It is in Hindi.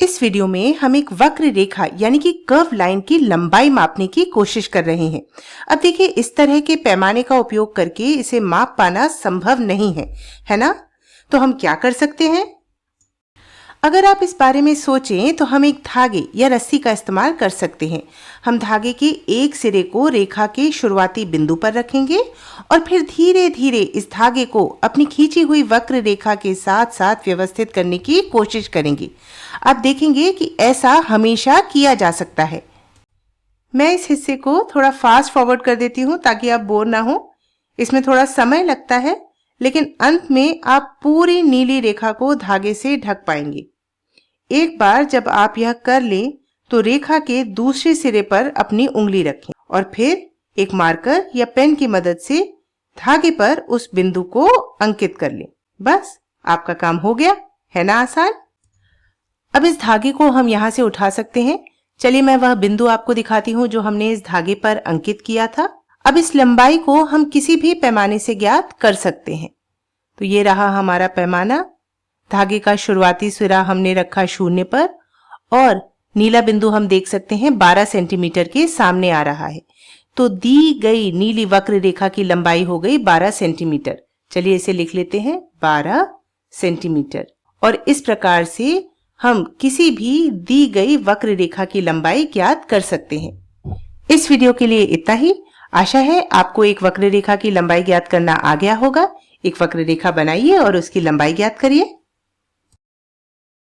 इस वीडियो में हम एक वक्र रेखा यानी कि कर्व लाइन की लंबाई मापने की कोशिश कर रहे हैं। अब देखिए, इस तरह के पैमाने का उपयोग करके इसे माप पाना संभव नहीं है ना? तो हम क्या कर सकते हैं? अगर आप इस बारे में सोचें तो हम एक धागे या रस्सी का इस्तेमाल कर सकते हैं। हम धागे के एक सिरे को रेखा के शुरुआती बिंदु पर रखेंगे और फिर धीरे धीरे इस धागे को अपनी खींची हुई वक्र रेखा के साथ साथ व्यवस्थित करने की कोशिश करेंगे। आप देखेंगे कि ऐसा हमेशा किया जा सकता है। मैं इस हिस्से को थोड़ा फास्ट फॉरवर्ड कर देती हूँ ताकि आप बोर ना हो। इसमें थोड़ा समय लगता है, लेकिन अंत में आप पूरी नीली रेखा को धागे से ढक पाएंगे। एक बार जब आप यह कर लें तो रेखा के दूसरे सिरे पर अपनी उंगली रखें और फिर एक मार्कर या पेन की मदद से धागे पर उस बिंदु को अंकित कर लें। बस आपका काम हो गया, है ना आसान? अब इस धागे को हम यहाँ से उठा सकते हैं। चलिए मैं वह बिंदु आपको दिखाती हूँ जो हमने इस धागे पर अंकित किया था। अब इस लंबाई को हम किसी भी पैमाने से ज्ञात कर सकते हैं। तो ये रहा हमारा पैमाना। धागे का शुरुआती सिरा हमने रखा 0 पर और नीला बिंदु हम देख सकते हैं 12 सेंटीमीटर के सामने आ रहा है। तो दी गई नीली वक्र रेखा की लंबाई हो गई 12 सेंटीमीटर। चलिए इसे लिख लेते हैं 12 सेंटीमीटर। और इस प्रकार से हम किसी भी दी गई वक्र रेखा की लंबाई ज्ञात कर सकते हैं। इस वीडियो के लिए इतना ही। आशा है आपको एक वक्र रेखा की लंबाई ज्ञात करना आ गया होगा। एक वक्र रेखा बनाइए और उसकी लंबाई ज्ञात करिए।